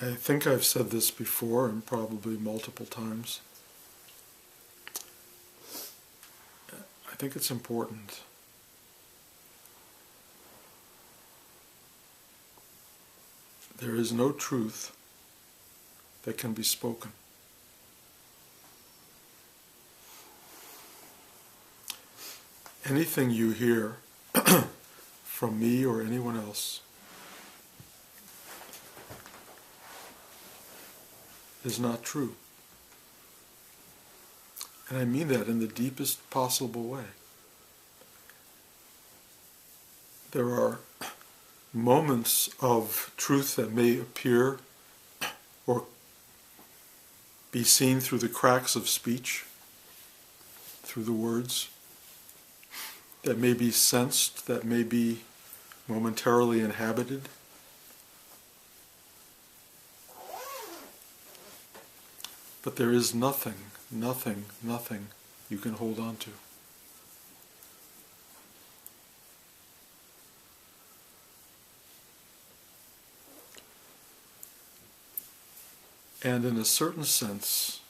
I think I've said this before, and probably multiple times. I think it's important. There is no truth that can be spoken. Anything you hear from me or anyone else is not true. And I mean that in the deepest possible way. There are moments of truth that may appear or be seen through the cracks of speech, through the words, that may be sensed, that may be momentarily inhabited. But there is nothing you can hold on to. And in a certain sense,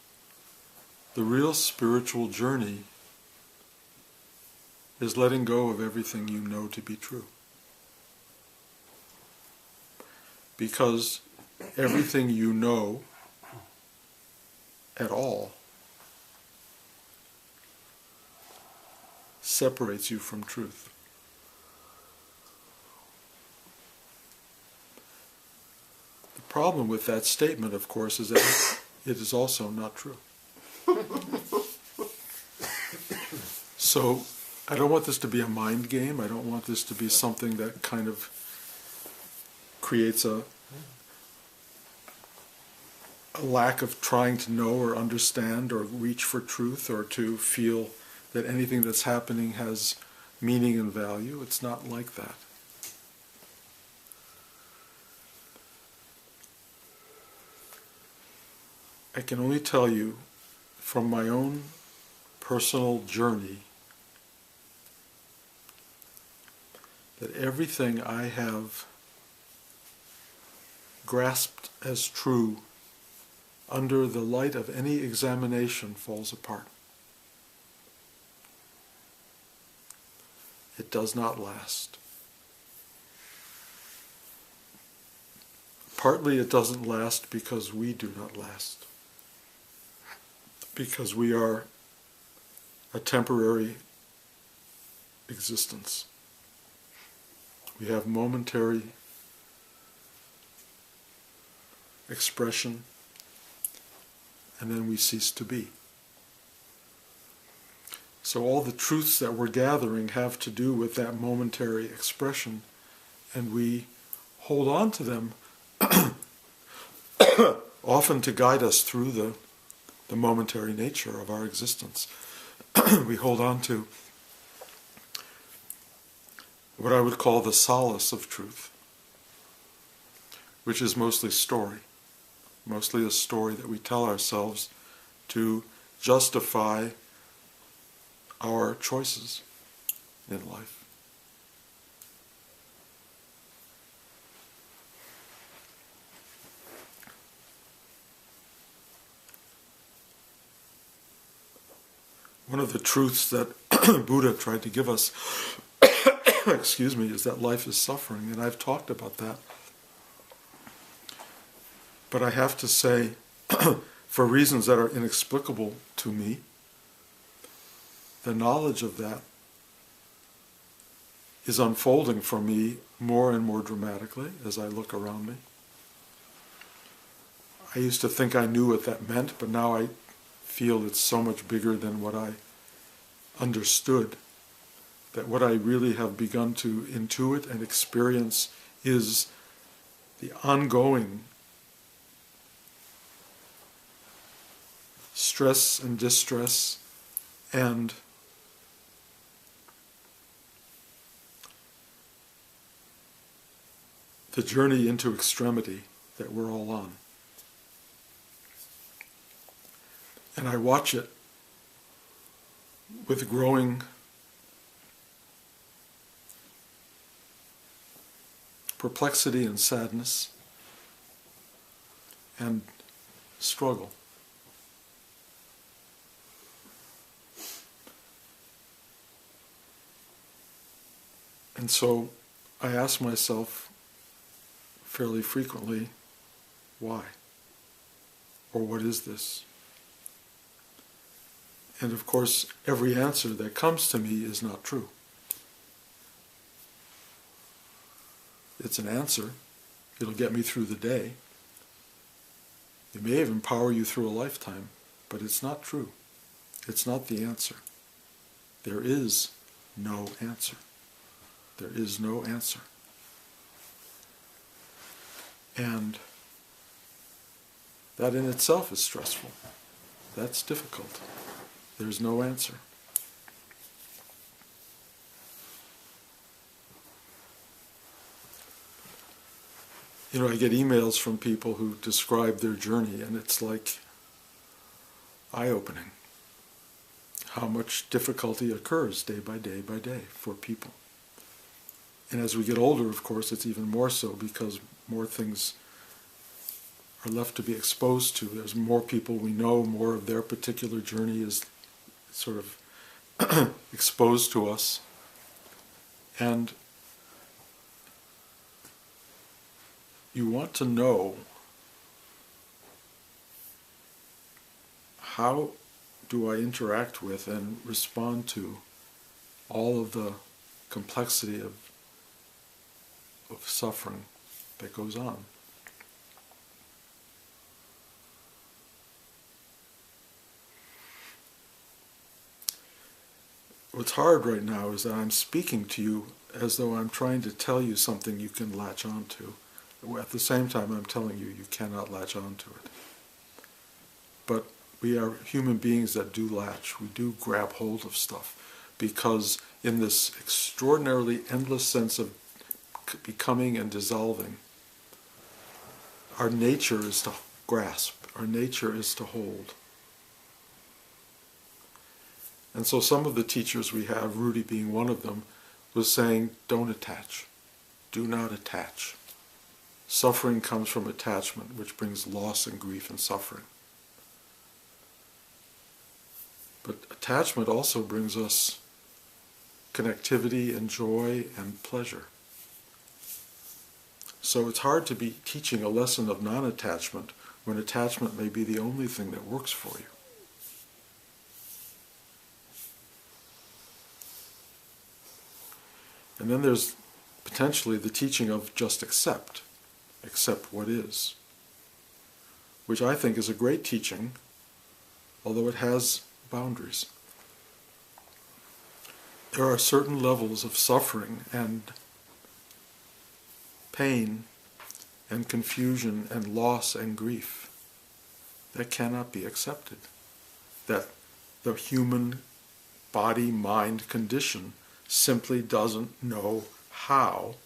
the real spiritual journey is letting go of everything you know to be true. Because everything you know at all separates you from truth. The problem with that statement, of course, is that it is also not true. So, I don't want this to be a mind game. I don't want this to be something that kind of creates a lack of trying to know or understand or reach for truth or to feel that anything that's happening has meaning and value. It's not like that. I can only tell you from my own personal journey that everything I have grasped as true under the light of any examination falls apart. It does not last. Partly it doesn't last because we do not last. Because we are a temporary existence. We have momentary expression, and then we cease to be. So all the truths that we're gathering have to do with that momentary expression, and we hold on to them often to guide us through the momentary nature of our existence. We hold on to what I would call the solace of truth, which is mostly story. Mostly a story that we tell ourselves to justify our choices in life. One of the truths that Buddha tried to give us, excuse me, is that life is suffering, and I've talked about that. But I have to say, for reasons that are inexplicable to me, the knowledge of that is unfolding for me more and more dramatically as I look around me. I used to think I knew what that meant, but now I feel it's so much bigger than what I understood, that what I really have begun to intuit and experience is the ongoing stress and distress and the journey into extremity that we're all on. And I watch it with growing perplexity and sadness. and struggle. And so I ask myself fairly frequently, why? Or what is this? And of course, every answer that comes to me is not true. It's an answer. It'll get me through the day. It may even power you through a lifetime, but it's not true. It's not the answer. There is no answer. There is no answer. And that in itself is stressful. That's difficult. There's no answer. You know, I get emails from people who describe their journey, and it's like eye-opening how much difficulty occurs day by day by day for people. And as we get older, of course, it's even more so because more things are left to be exposed to. There's more people we know, more of their particular journey is sort of exposed to us. And you want to know, how do I interact with and respond to all of the complexity of suffering that goes on? What's hard right now is that I'm speaking to you as though I'm trying to tell you something you can latch on to. At the same time, I'm telling you, you cannot latch on to it. But we are human beings that do latch. We do grab hold of stuff. Because in this extraordinarily endless sense of becoming and dissolving, our nature is to grasp. Our nature is to hold. And so some of the teachers we have, Rudy being one of them, was saying, don't attach. Do not attach. Suffering comes from attachment, which brings loss and grief and suffering. But attachment also brings us connectivity and joy and pleasure. So it's hard to be teaching a lesson of non-attachment when attachment may be the only thing that works for you. And then there's potentially the teaching of just accept what is, which I think is a great teaching, although it has boundaries. There are certain levels of suffering and pain and confusion and loss and grief that cannot be accepted, that the human body-mind condition simply doesn't know how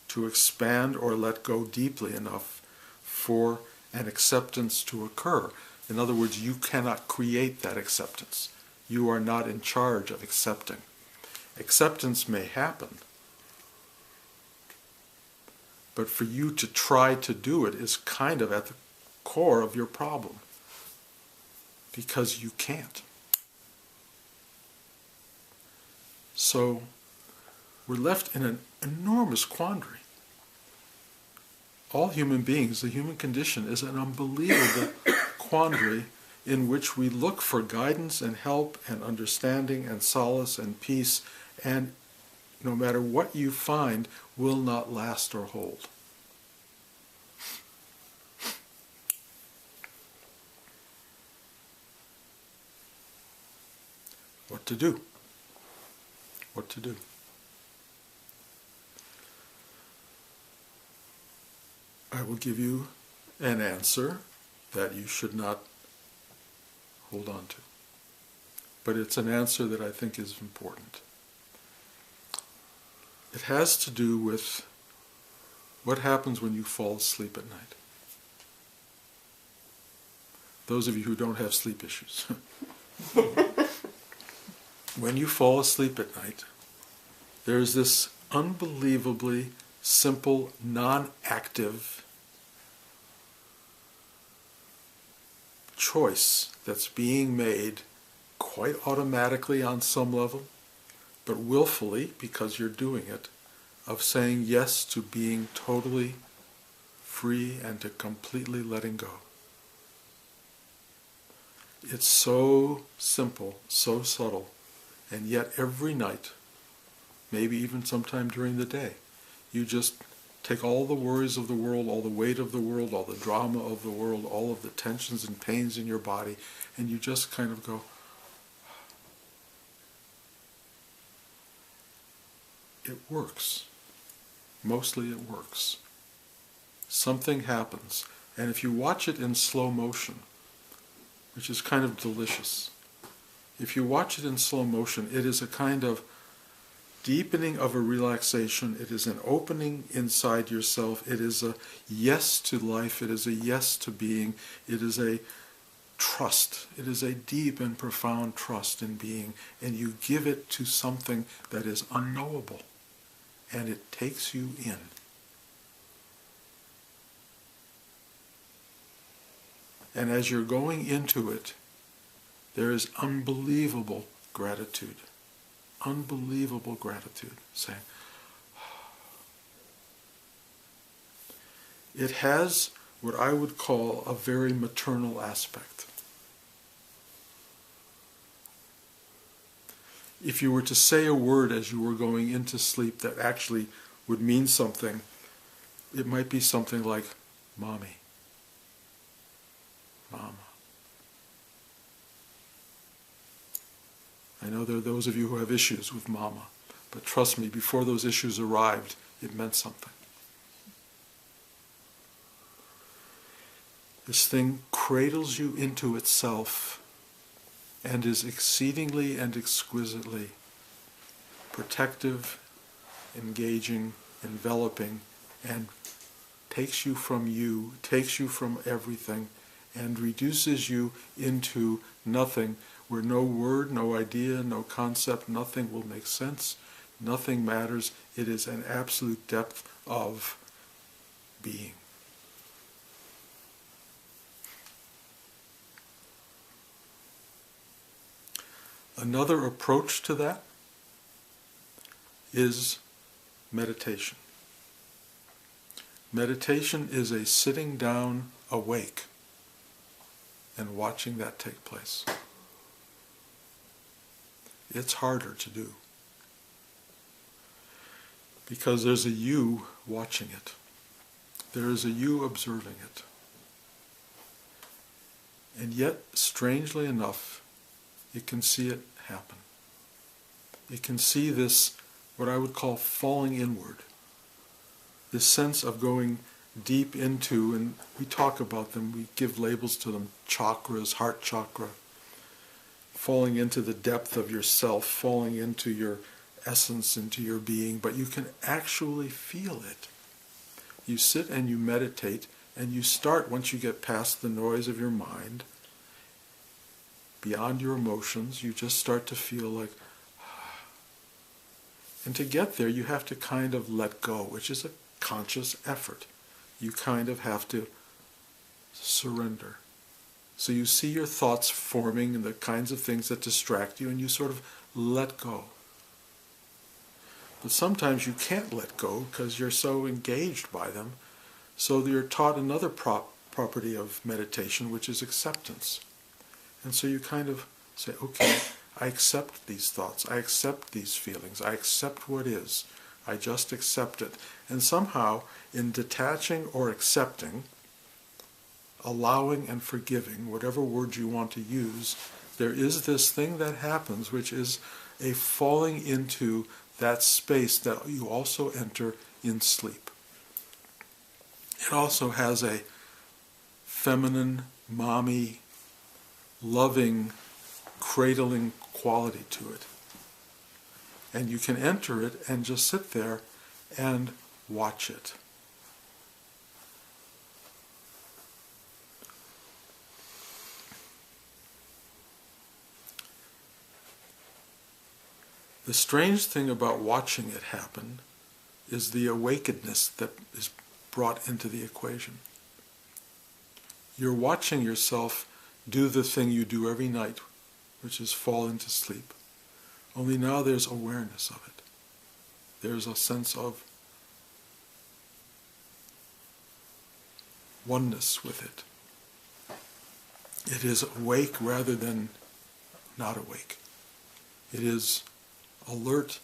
to expand or let go deeply enough for an acceptance to occur. In other words, you cannot create that acceptance. You are not in charge of accepting. Acceptance may happen, but for you to try to do it is kind of at the core of your problem, because you can't. So we're left in an enormous quandary. All human beings, the human condition, is an unbelievable quandary in which we look for guidance and help and understanding and solace and peace, and no matter what you find, will not last or hold. What to do? What to do? I will give you an answer that you should not hold on to. But it's an answer that I think is important. It has to do with what happens when you fall asleep at night. Those of you who don't have sleep issues. When you fall asleep at night, there's this unbelievably simple, non-active choice that's being made quite automatically on some level, but willfully, because you're doing it, of saying yes to being totally free and to completely letting go. It's so simple, so subtle, and yet every night, maybe even sometime during the day, you just take all the worries of the world, all the weight of the world, all the drama of the world, all of the tensions and pains in your body, and you just kind of go, it works. Mostly it works. Something happens. And if you watch it in slow motion, which is kind of delicious, if you watch it in slow motion, it is a kind of deepening of a relaxation. It is an opening inside yourself. It is a yes to life. It is a yes to being. It is a trust. It is a deep and profound trust in being. And you give it to something that is unknowable. And it takes you in. And as you're going into it, there is unbelievable gratitude. Unbelievable gratitude. Saying, it has what I would call a very maternal aspect. If you were to say a word as you were going into sleep that actually would mean something, it might be something like, Mommy, Mama. I know there are those of you who have issues with Mama, but trust me, before those issues arrived, it meant something. This thing cradles you into itself and is exceedingly and exquisitely protective, engaging, enveloping, and takes you from everything, and reduces you into nothing, where no word, no idea, no concept, nothing will make sense, nothing matters. It is an absolute depth of being. Another approach to that is meditation. Meditation is a sitting down awake and watching that take place. It's harder to do because there's a you watching it. There is a you observing it. And yet, strangely enough, it can see it happen. It can see this, what I would call falling inward. This sense of going deep into, and we talk about them, we give labels to them, chakras, heart chakra, falling into the depth of yourself, falling into your essence, into your being, but you can actually feel it. You sit and you meditate, and you start, once you get past the noise of your mind, beyond your emotions, you just start to feel like, and to get there you have to kind of let go, which is a conscious effort. You kind of have to surrender. So you see your thoughts forming and the kinds of things that distract you, and you sort of let go. But sometimes you can't let go because you're so engaged by them, so you're taught another property of meditation, which is acceptance. And so you kind of say, okay, I accept these thoughts, I accept these feelings, I accept what is, I just accept it. And somehow, in detaching or accepting, allowing and forgiving, whatever word you want to use, there is this thing that happens, which is a falling into that space that you also enter in sleep. It also has a feminine, mommy, loving, cradling quality to it. And you can enter it and just sit there and watch it. The strange thing about watching it happen is the awakenedness that is brought into the equation. You're watching yourself do the thing you do every night, which is fall into sleep. Only now there's awareness of it. There's a sense of oneness with it. It is awake rather than not awake. It is alert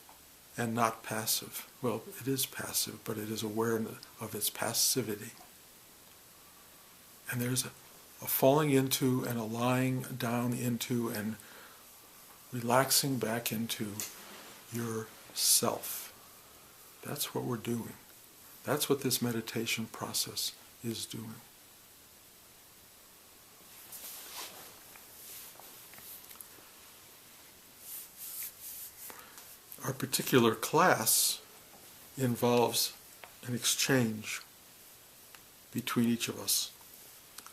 and not passive. Well, it is passive, but it is aware of its passivity. And there's a falling into and a lying down into and relaxing back into yourself. That's what we're doing. That's what this meditation process is doing. Our particular class involves an exchange between each of us,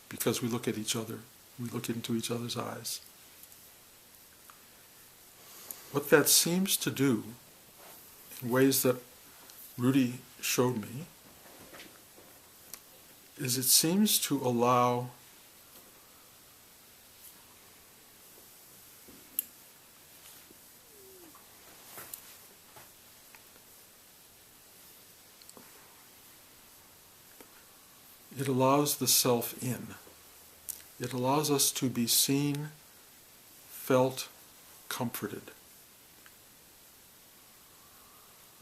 because we look at each other, we look into each other's eyes. What that seems to do, in ways that Rudy showed me, is it seems to allow it allows the self in. It allows us to be seen, felt, comforted.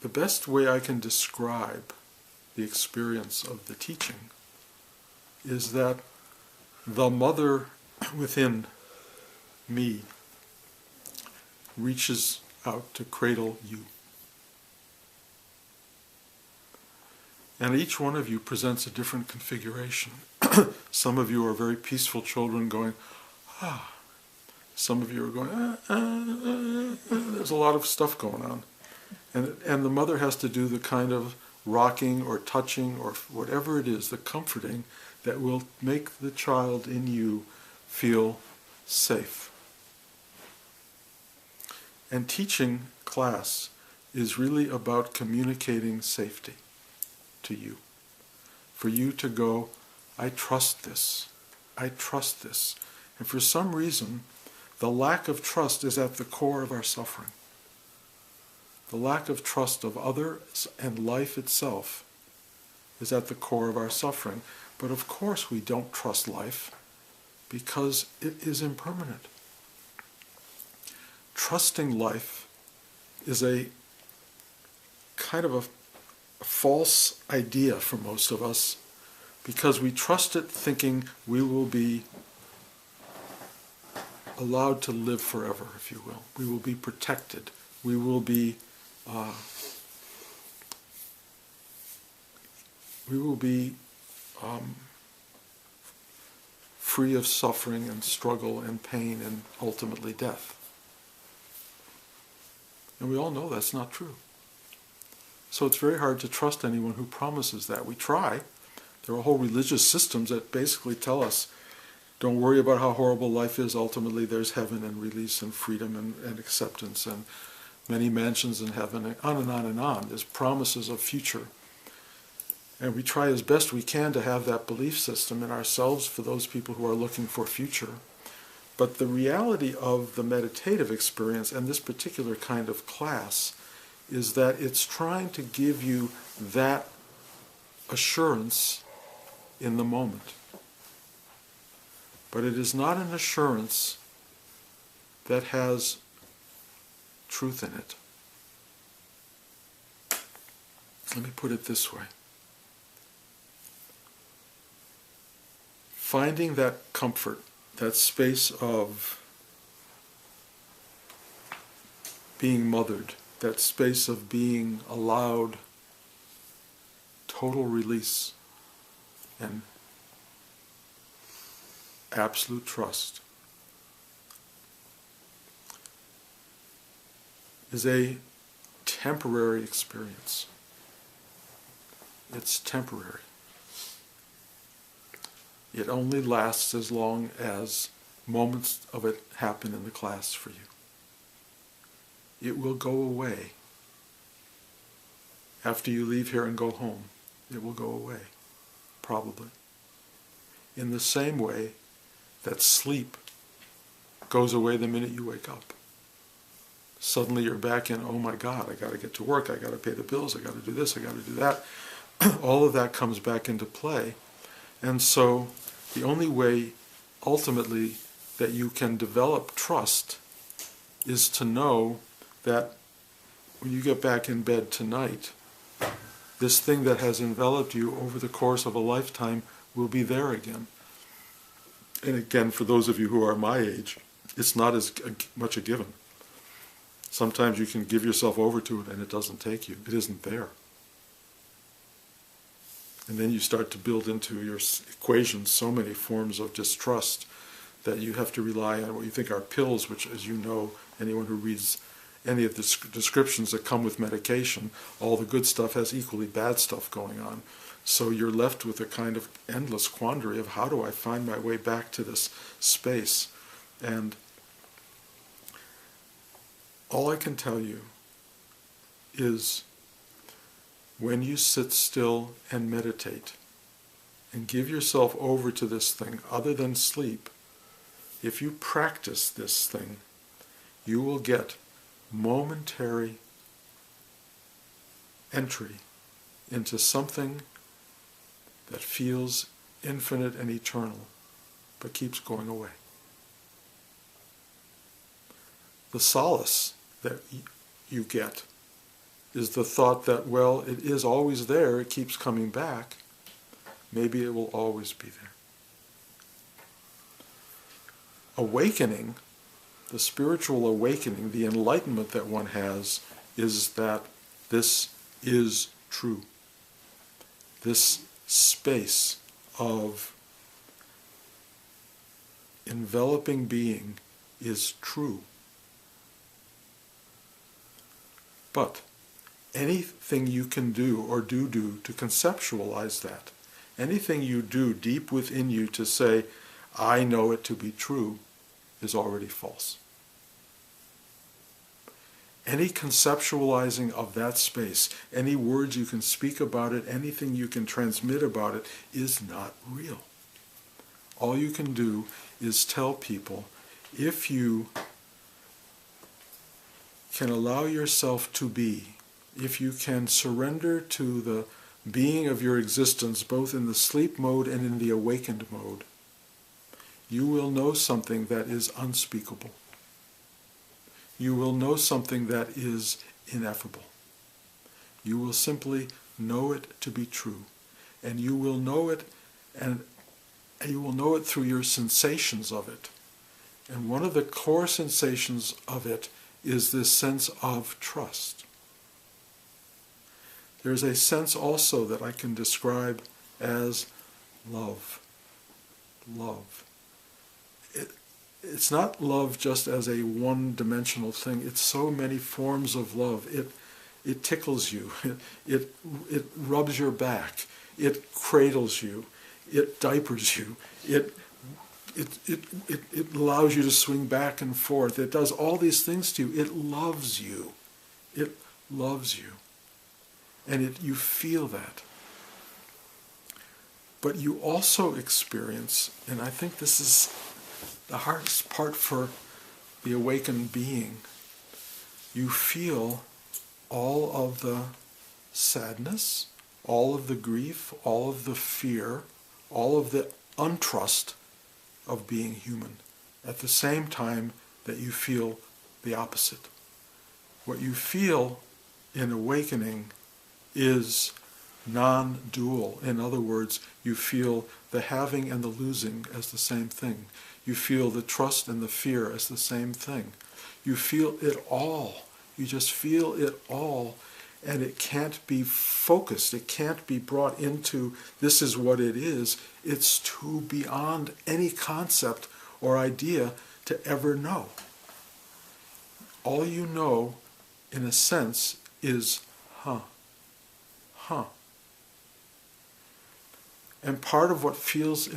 The best way I can describe the experience of the teaching is that the mother within me reaches out to cradle you. And each one of you presents a different configuration. Some of you are very peaceful children going, ah. Some of you are going, There's a lot of stuff going on. And the mother has to do the kind of rocking or touching or whatever it is, the comforting, that will make the child in you feel safe. And teaching class is really about communicating safety to you. For you to go, I trust this. I trust this. And for some reason, the lack of trust is at the core of our suffering. The lack of trust of others and life itself is at the core of our suffering. But of course we don't trust life because it is impermanent. Trusting life is a kind of a false idea for most of us, because we trust it thinking we will be allowed to live forever, if you will. We will be protected. We will be free of suffering and struggle and pain and ultimately death. And we all know that's not true. So it's very hard to trust anyone who promises that. We try. There are whole religious systems that basically tell us, don't worry about how horrible life is. Ultimately, there's heaven and release and freedom and acceptance and many mansions in heaven, and on and on and on. There's promises of future. And we try as best we can to have that belief system in ourselves for those people who are looking for future. But the reality of the meditative experience and this particular kind of class is that it's trying to give you that assurance in the moment. But it is not an assurance that has truth in it. Let me put it this way. Finding that comfort, that space of being mothered, that space of being allowed total release and absolute trust, is a temporary experience. It's temporary. It only lasts as long as moments of it happen in the class for you. It will go away. After you leave here and go home, it will go away, probably. In the same way that sleep goes away the minute you wake up. Suddenly you're back in, oh my God, I got to get to work, I got to pay the bills, I got to do this, I got to do that. All of that comes back into play. And so the only way ultimately that you can develop trust is to know that when you get back in bed tonight, this thing that has enveloped you over the course of a lifetime will be there again. And again, for those of you who are my age, it's not as much a given. Sometimes you can give yourself over to it and it doesn't take you. It isn't there. And then you start to build into your equations so many forms of distrust that you have to rely on what you think are pills, which, as you know, anyone who reads any of the descriptions that come with medication, all the good stuff has equally bad stuff going on. So you're left with a kind of endless quandary of how do I find my way back to this space? And all I can tell you is when you sit still and meditate and give yourself over to this thing other than sleep, if you practice this thing, you will get momentary entry into something that feels infinite and eternal, but keeps going away. The solace that you get is the thought that, well, it is always there, it keeps coming back, maybe it will always be there. Awakening, the spiritual awakening, the enlightenment that one has, is that this is true. This space of enveloping being is true. But anything you can do or do to conceptualize that, anything you do deep within you to say, I know it to be true, is already false. Any conceptualizing of that space, any words you can speak about it, anything you can transmit about it, is not real. All you can do is tell people, if you can allow yourself to be, if you can surrender to the being of your existence, both in the sleep mode and in the awakened mode, you will know something that is unspeakable. You will know something that is ineffable. You will simply know it to be true. And you will know it, and you will know it through your sensations of it. And one of the core sensations of it is this sense of trust. There's a sense also that I can describe as love. Love. It's not love just as a one-dimensional thing. It's so many forms of love. It tickles you. It rubs your back. It cradles you. It diapers you. It allows you to swing back and forth. It does all these things to you. It loves you. It loves you. And you feel that. But you also experience, and I think this is the hardest part for the awakened being, you feel all of the sadness, all of the grief, all of the fear, all of the untrust of being human, at the same time that you feel the opposite. What you feel in awakening is non-dual. In other words, you feel the having and the losing as the same thing. You feel the trust and the fear as the same thing. You feel it all. You just feel it all, and it can't be focused. It can't be brought into, this is what it is. It's too beyond any concept or idea to ever know. All you know, in a sense, is, huh. And part of what feels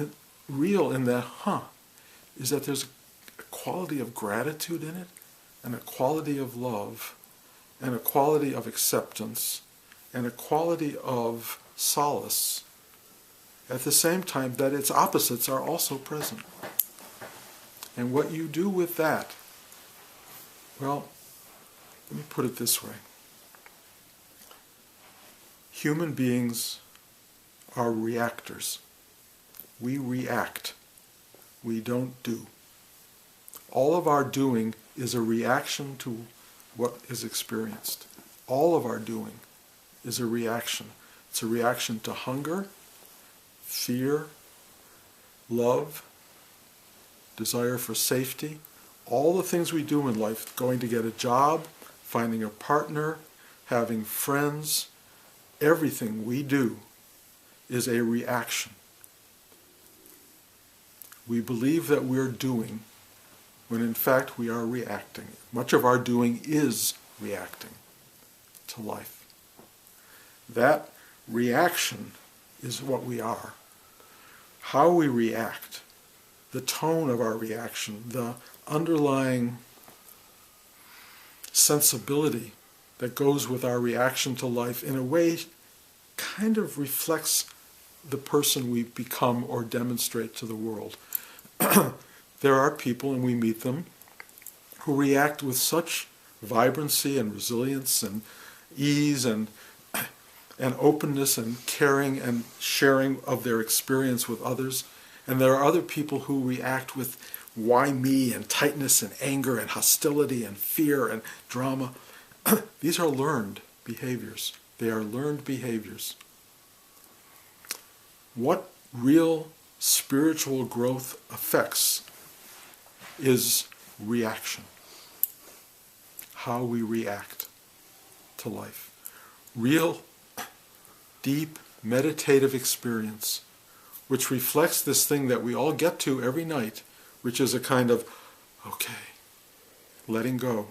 real in that is that there's a quality of gratitude in it, and a quality of love, and a quality of acceptance, and a quality of solace, at the same time that its opposites are also present. And what you do with that, well, let me put it this way. Human beings are reactors. We react. We don't do. All of our doing is a reaction to what is experienced. All of our doing is a reaction. It's a reaction to hunger, fear, love, desire for safety. All the things we do in life, going to get a job, finding a partner, having friends, everything we do is a reaction. We believe that we're doing when in fact we are reacting. Much of our doing is reacting to life. That reaction is what we are. How we react, the tone of our reaction, the underlying sensibility that goes with our reaction to life in a way kind of reflects the person we become or demonstrate to the world. There are people, and we meet them, who react with such vibrancy and resilience and ease and openness and caring and sharing of their experience with others. And there are other people who react with why me and tightness and anger and hostility and fear and drama. These are learned behaviors. They are learned behaviors. What real spiritual growth affects is reaction. How we react to life. Real, deep, meditative experience, which reflects this thing that we all get to every night, which is a kind of, okay, letting go.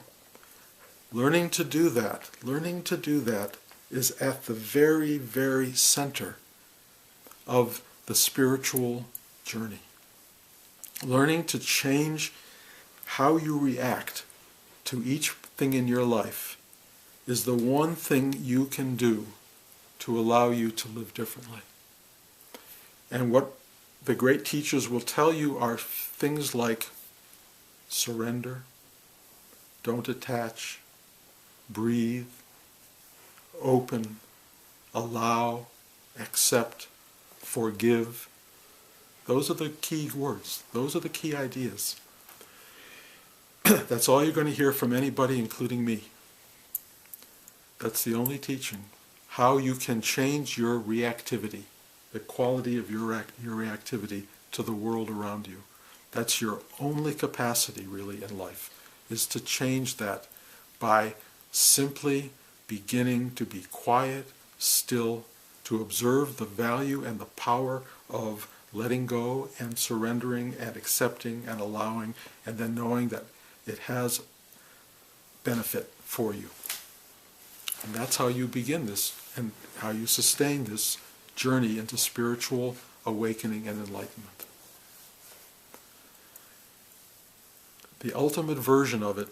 Learning to do that is at the very, very center of the spiritual journey. Learning to change how you react to each thing in your life is the one thing you can do to allow you to live differently. And what the great teachers will tell you are things like surrender, don't attach, breathe, open, allow, accept, forgive. Those are the key words. Those are the key ideas. That's all you're going to hear from anybody, including me. That's the only teaching. How you can change your reactivity, the quality of your reactivity to the world around you. That's your only capacity, really, in life, is to change that by simply beginning to be quiet, still, to observe the value and the power of letting go and surrendering and accepting and allowing, and then knowing that it has benefit for you. And that's how you begin this and how you sustain this journey into spiritual awakening and enlightenment. The ultimate version of it,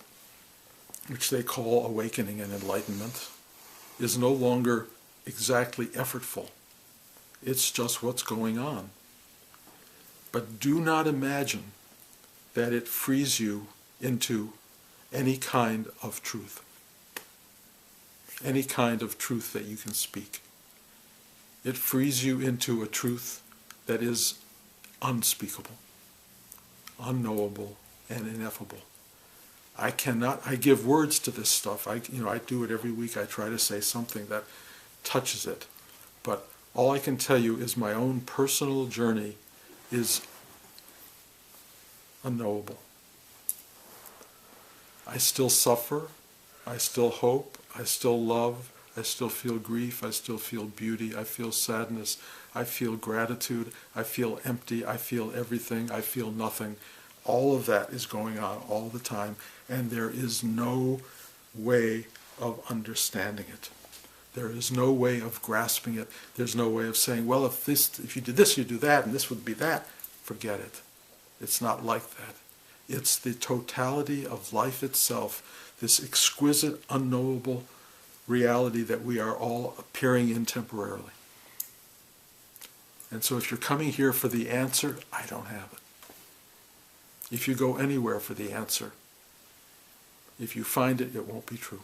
which they call awakening and enlightenment, is no longer exactly effortful. It's just what's going on. But do not imagine that it frees you into any kind of truth. Any kind of truth that you can speak. It frees you into a truth that is unspeakable, unknowable, and ineffable. I give words to this stuff. I do it every week. I try to say something that touches it. But all I can tell you is my own personal journey is unknowable. I still suffer. I still hope. I still love. I still feel grief. I still feel beauty. I feel sadness. I feel gratitude. I feel empty. I feel everything. I feel nothing. All of that is going on all the time, and there is no way of understanding it. There is no way of grasping it. There's no way of saying, well, if you did this, you do that, and this would be that. Forget it. It's not like that. It's the totality of life itself, this exquisite, unknowable reality that we are all appearing in temporarily. And so if you're coming here for the answer, I don't have it. If you go anywhere for the answer, if you find it, it won't be true.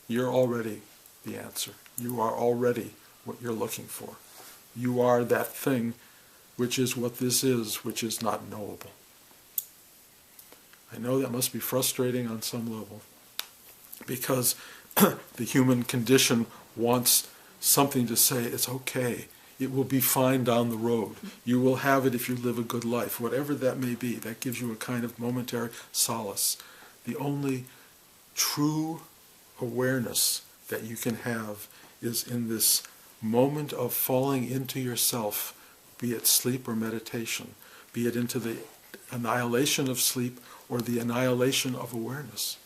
You're already the answer. You are already what you're looking for. You are that thing which is what this is, which is not knowable. I know that must be frustrating on some level, because the human condition wants something to say, it's okay, it will be fine down the road. You will have it if you live a good life, whatever that may be. That gives you a kind of momentary solace. The only true awareness that you can have is in this moment of falling into yourself, be it sleep or meditation, be it into the annihilation of sleep or the annihilation of awareness.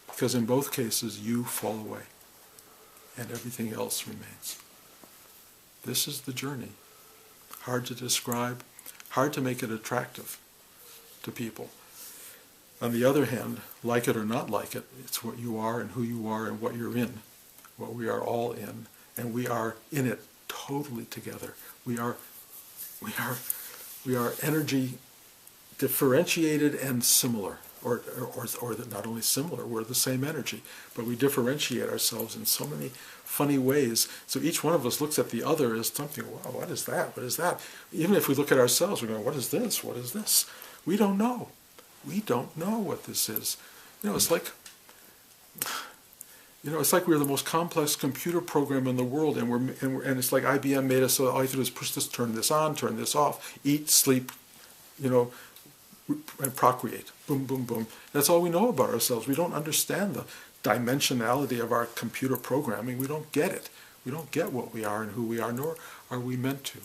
Because in both cases you fall away and everything else remains. This is the journey. Hard to describe, hard to make it attractive to people. On the other hand, like it or not like it, it's what you are and who you are and what you're in, what we are all in, and we are in it totally together. We are energy differentiated and similar, or not only similar, we're the same energy, but we differentiate ourselves in so many funny ways. So each one of us looks at the other as something, wow, what is that? What is that? Even if we look at ourselves, we go, what is this? What is this? We don't know. We don't know what this is. It's like we're the most complex computer program in the world, and it's like IBM made us so all you have to do is push this, turn this on, turn this off, eat, sleep, and procreate. Boom, boom, boom. That's all we know about ourselves. We don't understand the dimensionality of our computer programming. We don't get it. We don't get what we are and who we are, nor are we meant to.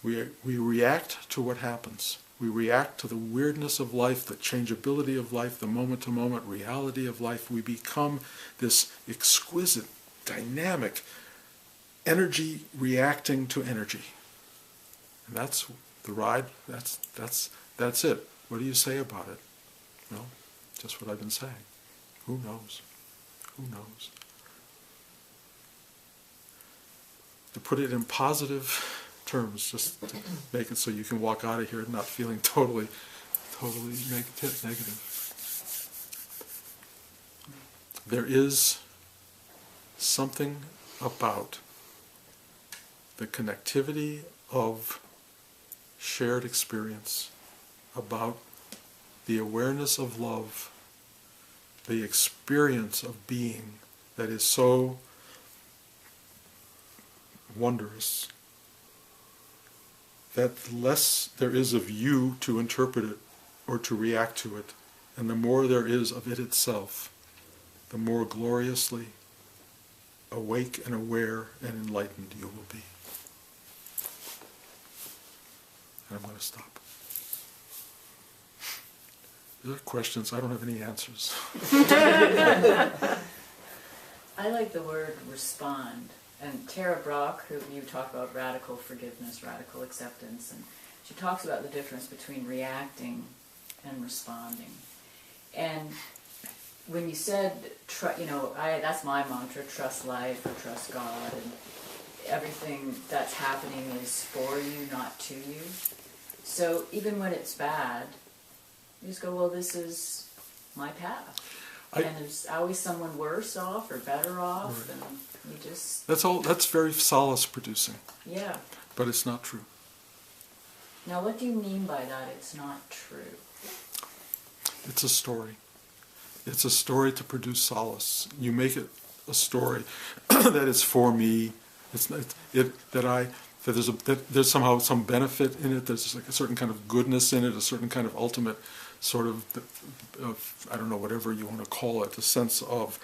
We react to what happens. We react to the weirdness of life, the changeability of life, the moment-to-moment reality of life. We become this exquisite, dynamic energy reacting to energy. And that's the ride. That's it. What do you say about it? Well, just what I've been saying. Who knows? Who knows? To put it in positive terms, just to make it so you can walk out of here not feeling totally negative. There is something about the connectivity of shared experience, about the awareness of love, the experience of being that is so wondrous, that the less there is of you to interpret it or to react to it, and the more there is of it itself, the more gloriously awake and aware and enlightened you will be. And I'm going to stop. There are questions. I don't have any answers. I like the word respond. And Tara Brach, who you talk about radical forgiveness, radical acceptance, and she talks about the difference between reacting and responding. And when you said, that's my mantra, trust life or trust God, and everything that's happening is for you, not to you. So even when it's bad, you just go, well, this is my path. And there's always someone worse off or better off, right. And you just... That's very solace producing. Yeah. But it's not true. Now what do you mean by that, it's not true? It's a story. It's a story to produce solace. You make it a story that is for me. That there's somehow some benefit in it. There's like a certain kind of goodness in it, a certain kind of ultimate sort of I don't know, whatever you want to call it, the sense of,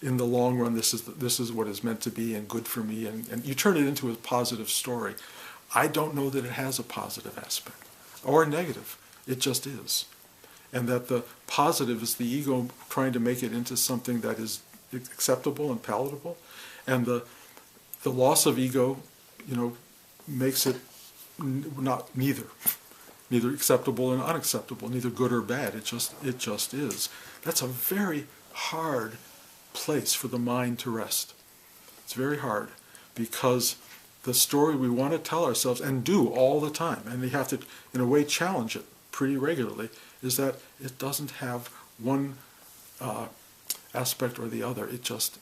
in the long run, this is what is meant to be and good for me, and you turn it into a positive story. I don't know that it has a positive aspect or a negative. It just is. And that the positive is the ego trying to make it into something that is acceptable and palatable, and the loss of ego, makes it neither acceptable and unacceptable, neither good or bad. It just is. That's a very hard place for the mind to rest. It's very hard because the story we want to tell ourselves and do all the time, and we have to, in a way, challenge it pretty regularly, is that it doesn't have one aspect or the other. It just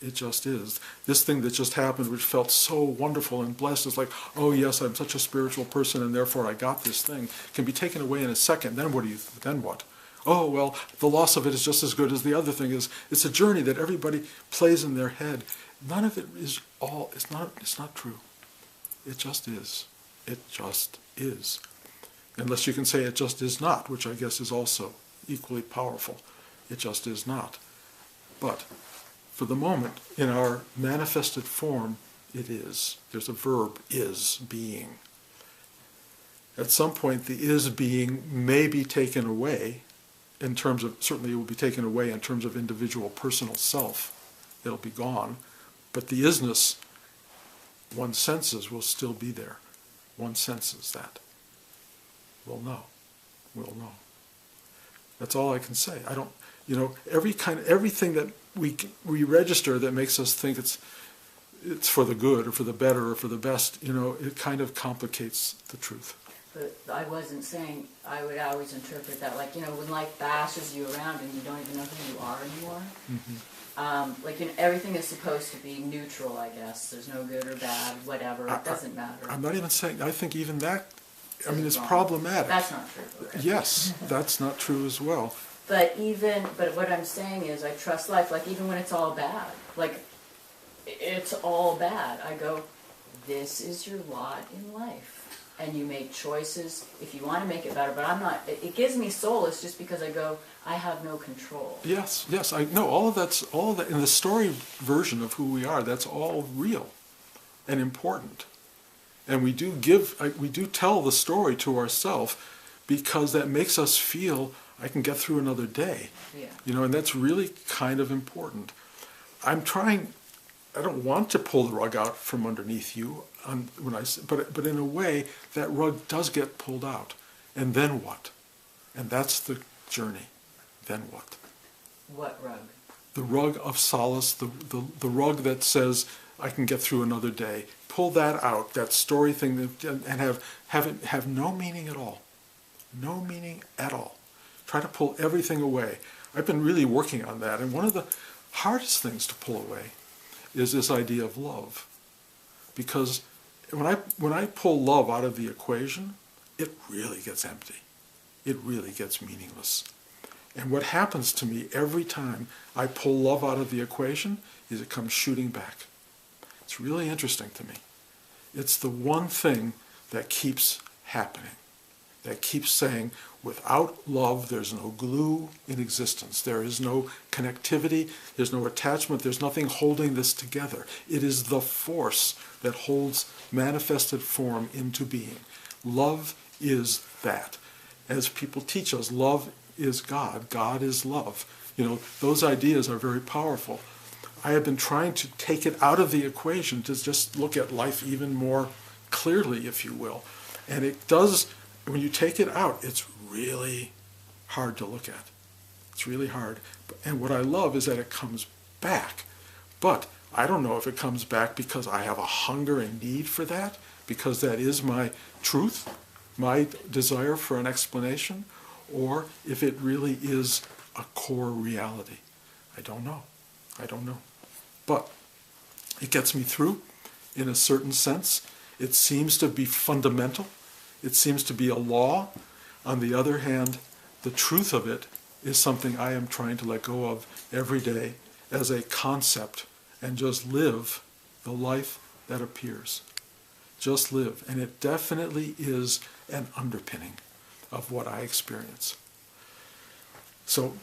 is. This thing that just happened, which felt so wonderful and blessed, is like, oh yes, I'm such a spiritual person, and therefore I got this thing, can be taken away in a second. Then what? Oh well, the loss of it is just as good as the other thing is. It's a journey that everybody plays in their head. None of it is all. It's not true. It just is. It just is. Unless you can say it just is not, which I guess is also equally powerful. It just is not. But for the moment, in our manifested form, it is. There's a verb, is, being. At some point, the is being may be taken away in terms of, certainly it will be taken away in terms of individual personal self. It'll be gone. But the isness, one senses, will still be there. One senses that. We'll know. We'll know. That's all I can say. I don't, everything that we register that makes us think it's for the good or for the better or for the best, it kind of complicates the truth. But I wasn't saying, I would always interpret that like, when life bashes you around and you don't even know who you are anymore. Mm-hmm. Everything is supposed to be neutral, I guess. There's no good or bad, whatever. It doesn't matter. I'm not even saying, I think even that, it's problematic. That's not true. Okay. Yes, that's not true as well. But what I'm saying is I trust life, like even when it's all bad, like it's all bad, I go, this is your lot in life. And you make choices if you want to make it better, but I'm not, it gives me solace just because I go, I have no control. Yes, I know all of that in the story version of who we are, that's all real and important. And we do tell the story to ourselves because that makes us feel I can get through another day. Yeah. And that's really kind of important. I don't want to pull the rug out from underneath you but in a way that rug does get pulled out. And then what? And that's the journey. Then what? What rug? The rug of solace, the rug that says I can get through another day. Pull that out, that story thing, and have no meaning at all. No meaning at all. Try to pull everything away. I've been really working on that, and one of the hardest things to pull away is this idea of love. Because when I pull love out of the equation, it really gets empty. It really gets meaningless. And what happens to me every time I pull love out of the equation is it comes shooting back. It's really interesting to me. It's the one thing that keeps happening, that keeps saying, without love, there's no glue in existence. There is no connectivity. There's no attachment. There's nothing holding this together. It is the force that holds manifested form into being. Love is that. As people teach us, love is God. God is love. Those ideas are very powerful. I have been trying to take it out of the equation to just look at life even more clearly, if you will. And it does, when you take it out, it's really hard to look at. It's really hard. And what I love is that it comes back. But I don't know if it comes back because I have a hunger and need for that, because that is my truth, my desire for an explanation, or if it really is a core reality. I don't know. But it gets me through in a certain sense. It seems to be fundamental. It seems to be a law. On the other hand, the truth of it is something I am trying to let go of every day as a concept and just live the life that appears. Just live. And it definitely is an underpinning of what I experience. So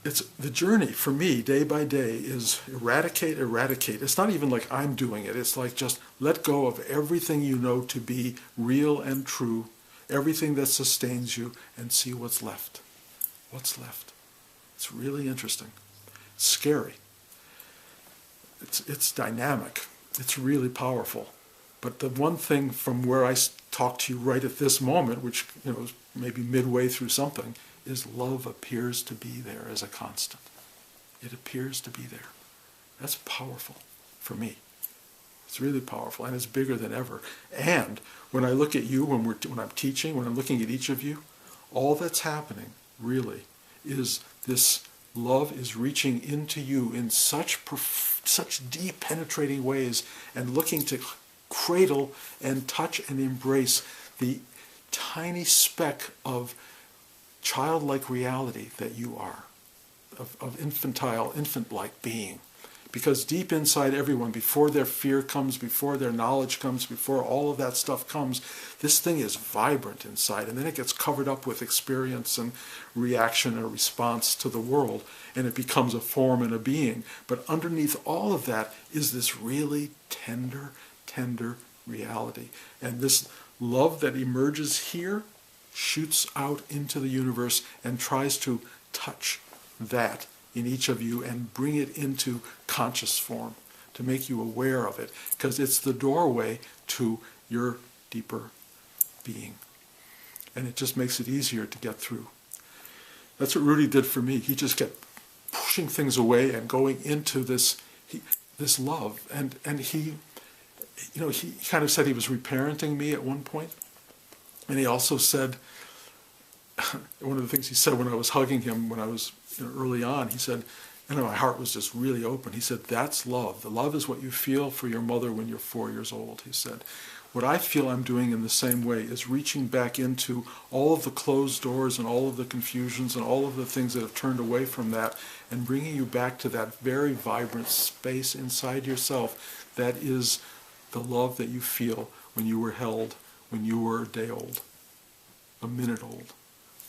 it's the journey for me day by day is eradicate. It's not even like I'm doing it. It's like just let go of everything you know to be real and true, everything that sustains you, and see what's left. What's left? It's really interesting. It's scary. It's dynamic. It's really powerful. But the one thing from where I talk to you right at this moment, which is maybe midway through something, is love appears to be there as a constant. It appears to be there. That's powerful for me. It's It's really powerful, and it's bigger than ever. And when I look at you, when I'm teaching, when I'm looking at each of you, all that's happening really is this love is reaching into you in such deep, penetrating ways, and looking to cradle and touch and embrace the tiny speck of childlike reality that you are, of infant-like being. Because deep inside everyone, before their fear comes, before their knowledge comes, before all of that stuff comes, this thing is vibrant inside, and then it gets covered up with experience and reaction and response to the world, and it becomes a form and a being. But underneath all of that is this really tender, tender reality. And this love that emerges here shoots out into the universe and tries to touch that in each of you and bring it into conscious form, to make you aware of it, because it's the doorway to your deeper being. And it just makes it easier to get through. That's what Rudy did for me. He just kept pushing things away and going into this love. And he kind of said he was reparenting me at one point. And he also said, one of the things he said when I was hugging him when I was early on, he said, my heart was just really open. He said, that's love. The love is what you feel for your mother when you're 4 years old, he said. What I feel I'm doing in the same way is reaching back into all of the closed doors and all of the confusions and all of the things that have turned away from that, and bringing you back to that very vibrant space inside yourself that is the love that you feel when you were held, when you were a day old, a minute old.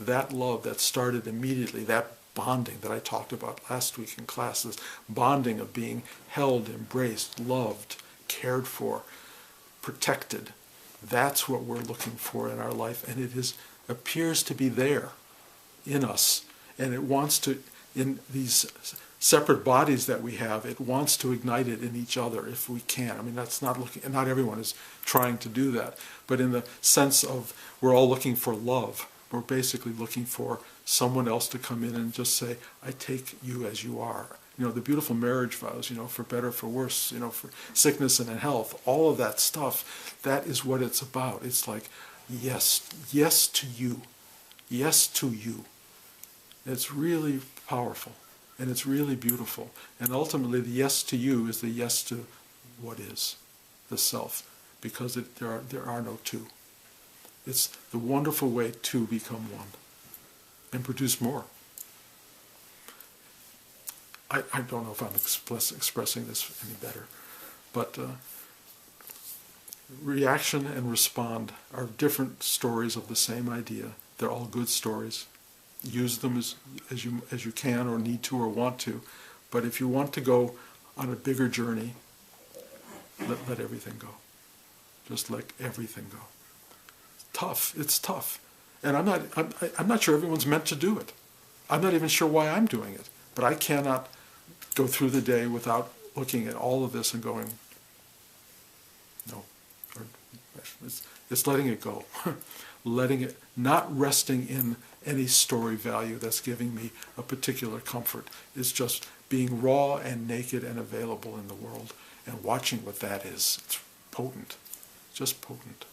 That love that started immediately, that bonding that I talked about last week in classes, bonding of being held, embraced, loved, cared for, protected. That's what we're looking for in our life, and it appears to be there in us, and it wants to, in these separate bodies that we have, it wants to ignite it in each other if we can. I mean, that's not everyone is trying to do that, but in the sense of we're all looking for love. We're basically looking for someone else to come in and just say, I take you as you are. The beautiful marriage vows, for better, for worse, for sickness and in health, all of that stuff, that is what it's about. It's like, yes, yes to you, yes to you. It's really powerful, and it's really beautiful. And ultimately, the yes to you is the yes to what is, the self, because there are no two. It's the wonderful way to become one and produce more. I don't know if I'm expressing this any better, but reaction and respond are different stories of the same idea. They're all good stories. Use them as you can or need to or want to. But if you want to go on a bigger journey, let everything go. Just let everything go. It's tough. And I'm not sure everyone's meant to do it. I'm not even sure why I'm doing it. But I cannot go through the day without looking at all of this and going, no. It's letting it go. Letting it, not resting in any story value that's giving me a particular comfort. It's just being raw and naked and available in the world and watching what that is. It's potent. Just potent.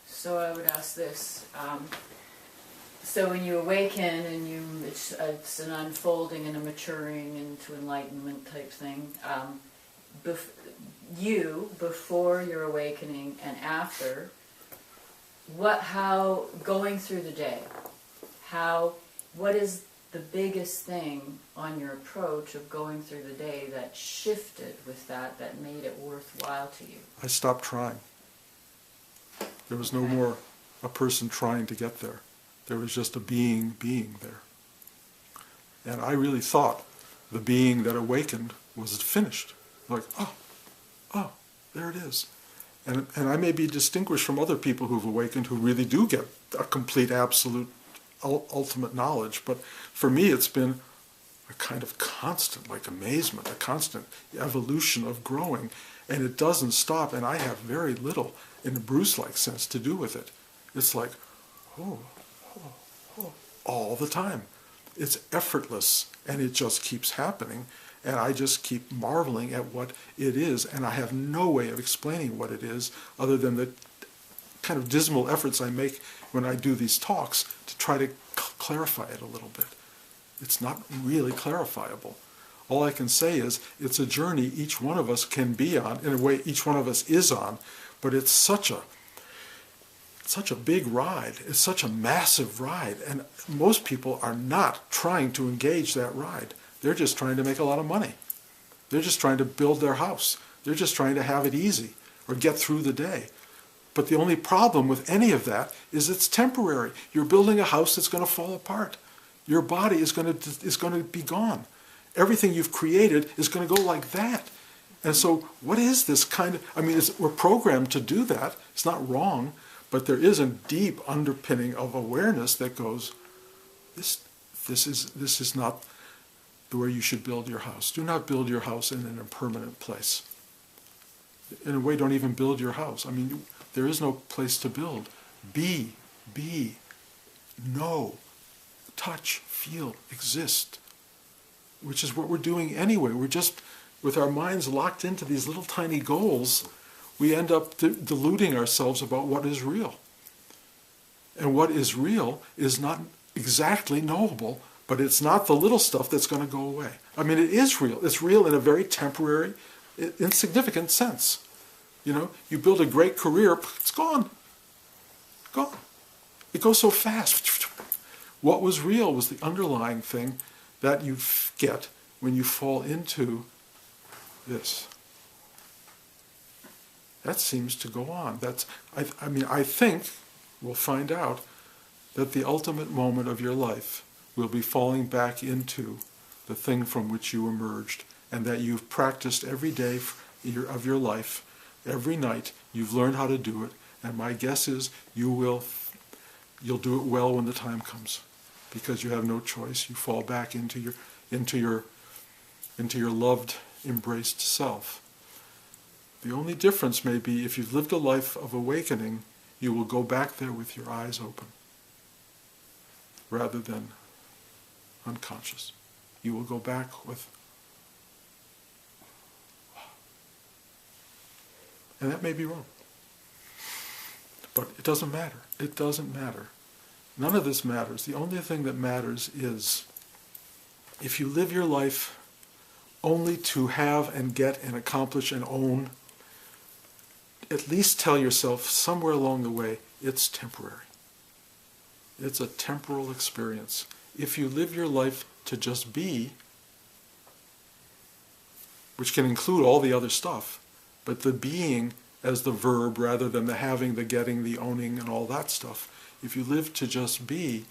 So I would ask this. So when you awaken and it's an unfolding and a maturing into enlightenment type thing, before your awakening and after, how going through the day, what is the biggest thing on your approach of going through the day that shifted with that made it worthwhile to you? I stopped trying. There was no more a person trying to get there. There was just a being there. And I really thought the being that awakened was finished. Like, oh, there it is. And I may be distinguished from other people who've awakened who really do get a complete, absolute, ultimate knowledge. But for me, it's been a kind of constant, like amazement, a constant evolution of growing. And it doesn't stop, and I have very little, in a Bruce-like sense, to do with it. It's like, all the time. It's effortless, and it just keeps happening. and I just keep marveling at what it is, and I have no way of explaining what it is other than the kind of dismal efforts I make when I do these talks to try to clarify it a little bit. It's not really clarifiable. All I can say is it's a journey each one of us can be on, in a way each one of us is on, but it's such a big ride. It's such a massive ride, and most people are not trying to engage that ride. They're just trying to make a lot of money. They're just trying to build their house. They're just trying to have it easy or get through the day. But the only problem with any of that is it's temporary. You're building a house that's going to fall apart. Your body is going to be gone. Everything you've created is going to go like that. And so what is this kind of, I mean, we're programmed to do that. It's not wrong, but there is a deep underpinning of awareness that goes, this is not the way you should build your house. Do not build your house in an impermanent place. In a way, don't even build your house. I mean, there is no place to build. Be, know, touch, feel, exist, which is what we're doing anyway. We're just, with our minds locked into these little tiny goals, we end up deluding ourselves about what is real. And what is real is not exactly knowable, but it's not the little stuff that's going to go away. I mean, it is real. It's real in a very temporary, insignificant sense. You know, you build a great career, it's gone. Gone. It goes so fast. What was real was the underlying thing that you get when you fall into this. That seems to go on. I think we'll find out that the ultimate moment of your life will be falling back into the thing from which you emerged, and that you've practiced every day of your life. Every night you've learned how to do it, and my guess is you'll do it well when the time comes, because you have no choice. You fall back into your loved, embraced self. The only difference may be if you've lived a life of awakening, you will go back there with your eyes open, rather than unconscious. You will go back with. And that may be wrong. But it doesn't matter. It doesn't matter. None of this matters. The only thing that matters is if you live your life only to have and get and accomplish and own, at least tell yourself somewhere along the way, it's temporary. It's a temporal experience. If you live your life to just be, which can include all the other stuff, but the being as the verb rather than the having, the getting, the owning, and all that stuff. If you live to just be,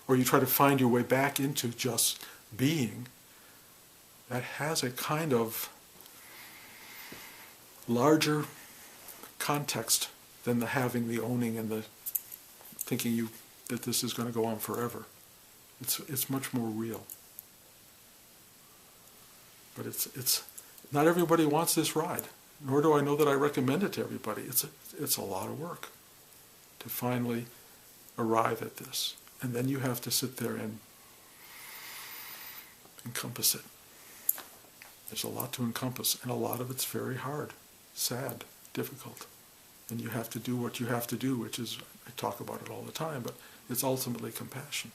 or you try to find your way back into just being, that has a kind of larger context than the having, the owning, and the thinking that this is going to go on forever. It's much more real. But it's not everybody wants this ride. Nor do I know that I recommend it to everybody. It's a lot of work to finally arrive at this. And then you have to sit there and encompass it. There's a lot to encompass, and a lot of it's very hard, sad, difficult. And you have to do what you have to do, which is, I talk about it all the time, but it's ultimately compassion.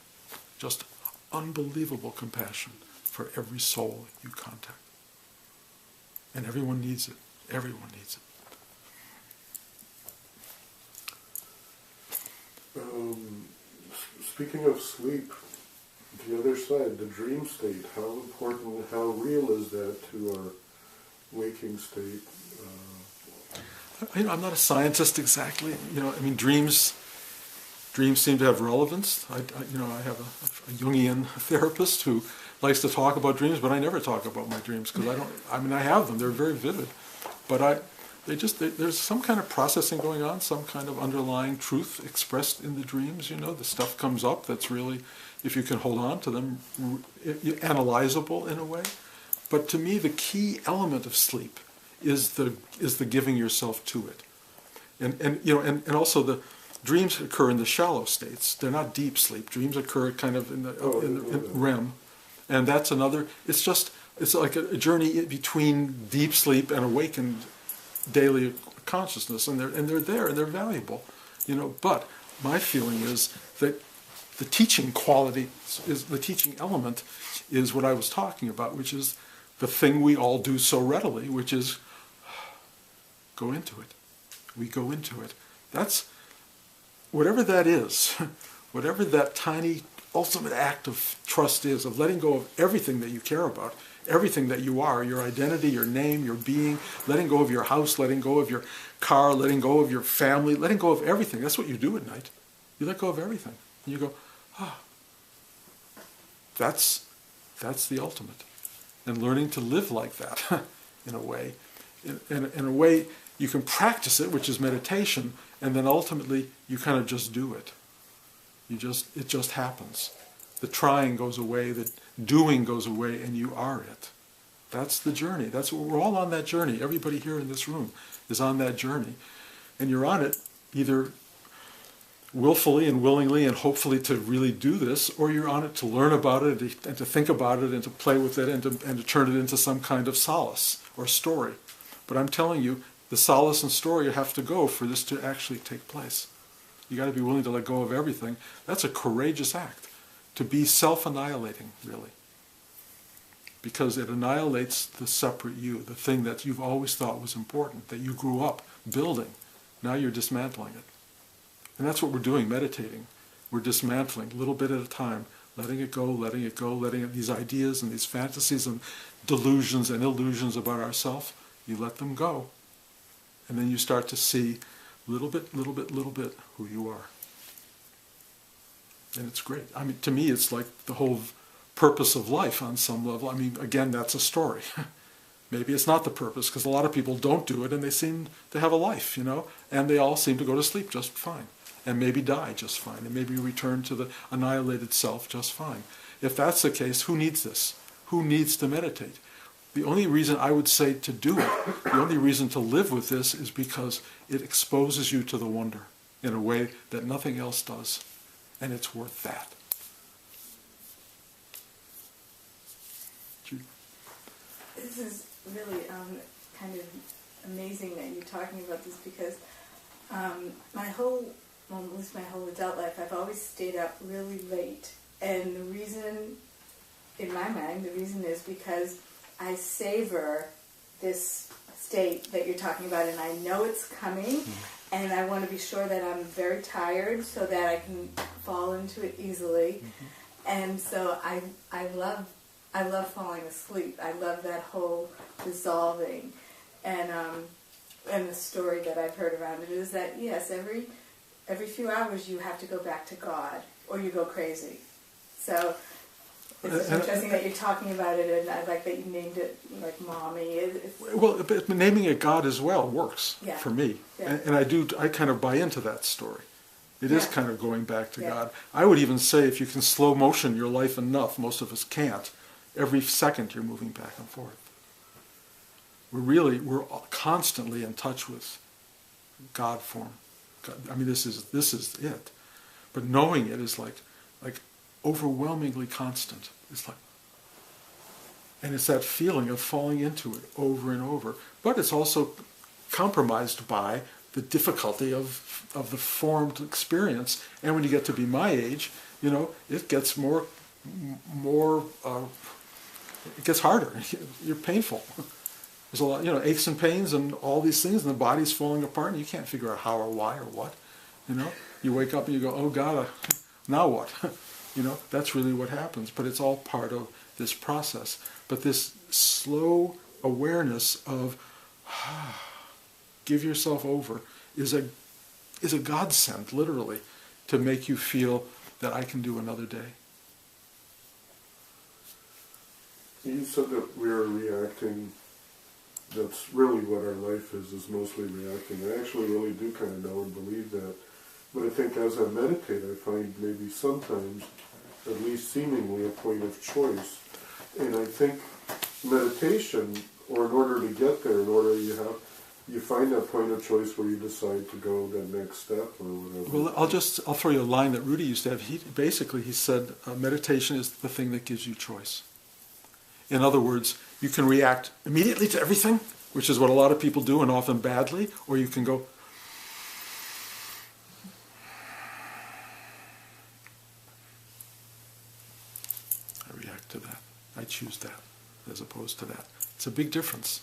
Just unbelievable compassion for every soul you contact. And everyone needs it. Everyone needs it. Speaking of sleep, the other side, the dream state, how important, how real is that to our waking state? I'm not a scientist exactly. Dreams seem to have relevance. I have a Jungian therapist who likes to talk about dreams, but I never talk about my dreams because I have them. They're very vivid. But there's some kind of processing going on, some kind of underlying truth expressed in the dreams. The stuff comes up that's really, if you can hold on to them, analyzable in a way. But to me, the key element of sleep is the giving yourself to it, and also the dreams occur in the shallow states. They're not deep sleep. Dreams occur kind of in REM, and that's another. It's just It's like a journey between deep sleep and awakened daily consciousness, and they're there and they're valuable, But my feeling is that the teaching quality is the teaching element is what I was talking about, which is the thing we all do so readily, which is go into it. We go into it. That's whatever that is, whatever that tiny ultimate act of trust is, of letting go of everything that you care about, everything that you are, your identity, your name, your being, letting go of your house, letting go of your car, letting go of your family, letting go of everything. That's what you do at night. You let go of everything. And you go, that's the ultimate. And learning to live like that, in a way. In a way, you can practice it, which is meditation, and then ultimately you kind of just do it. It just happens. The trying goes away, the doing goes away, and you are it. That's the journey. That's what we're all on, that journey. Everybody here in this room is on that journey. And you're on it either willfully and willingly and hopefully to really do this, or you're on it to learn about it and to think about it and to play with it and to turn it into some kind of solace or story. But I'm telling you, the solace and story have to go for this to actually take place. You got to be willing to let go of everything. That's a courageous act, to be self-annihilating, really. Because it annihilates the separate you, the thing that you've always thought was important, that you grew up building. Now you're dismantling it. And that's what we're doing, meditating. We're dismantling, a little bit at a time, letting it go, these ideas and these fantasies and delusions and illusions about ourselves, you let them go. And then you start to see little bit who you are. And it's great. I mean, to me, it's like the whole purpose of life on some level. I mean, again, that's a story. Maybe it's not the purpose, because a lot of people don't do it and they seem to have a life, and they all seem to go to sleep just fine, and maybe die just fine, and maybe return to the annihilated self just fine. If that's the case, who needs this? Who needs to meditate? The only reason I would say to do it, the only reason to live with this is because it exposes you to the wonder in a way that nothing else does. And it's worth that. This is really kind of amazing that you're talking about this, because at least my whole adult life, I've always stayed up really late. And the reason, in my mind, is because I savor this state that you're talking about, and I know it's coming, and I want to be sure that I'm very tired so that I can fall into it easily. And so I love falling asleep. I love that whole dissolving. And the story that I've heard around it is that, yes, every few hours you have to go back to God, or you go crazy. So it's interesting that you're talking about it, and I like that you named it like Mommy. Well, but naming it God as well works for me. Yeah. And I kind of buy into that story. It is kind of going back to God. I would even say if you can slow motion your life enough, most of us can't, every second you're moving back and forth. We're constantly in touch with God form. God, I mean, this is it. But knowing it is like overwhelmingly constant. It's like, and it's that feeling of falling into it over and over. But it's also compromised by the difficulty of the formed experience. And when you get to be my age, it gets more it gets harder. You're painful. There's a lot, aches and pains and all these things, and the body's falling apart, and you can't figure out how or why or what. You wake up and you go, oh God, now what? That's really what happens. But it's all part of this process. But this slow awareness of give yourself over is a godsend, literally, to make you feel that I can do another day. You said that we are reacting. That's really what our life is mostly reacting. I actually really do kind of know and believe that. But I think as I meditate, I find maybe sometimes, at least seemingly, a point of choice. And I think meditation, or in order to get there, you find that point of choice where you decide to go that next step or whatever. Well, I'll throw you a line that Rudy used to have. He said, meditation is the thing that gives you choice. In other words, you can react immediately to everything, which is what a lot of people do and often badly, or you can go, I react to that. I choose that as opposed to that. It's a big difference.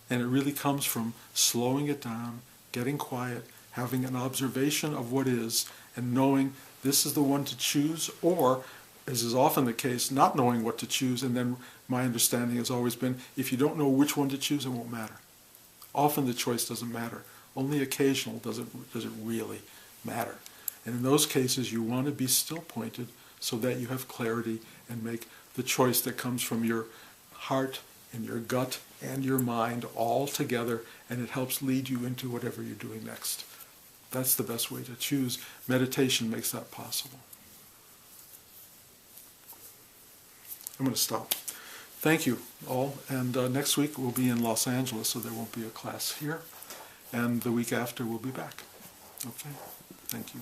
And it really comes from slowing it down, getting quiet, having an observation of what is, and knowing this is the one to choose, or, as is often the case, not knowing what to choose. And then my understanding has always been, if you don't know which one to choose, it won't matter. Often the choice doesn't matter. Only occasional does it really matter. And in those cases, you want to be still pointed so that you have clarity and make the choice that comes from your heart and your gut and your mind all together, and it helps lead you into whatever you're doing next. That's the best way to choose. Meditation makes that possible. I'm going to stop. Thank you all, and next week we'll be in Los Angeles, so there won't be a class here, and the week after we'll be back. Okay? Thank you.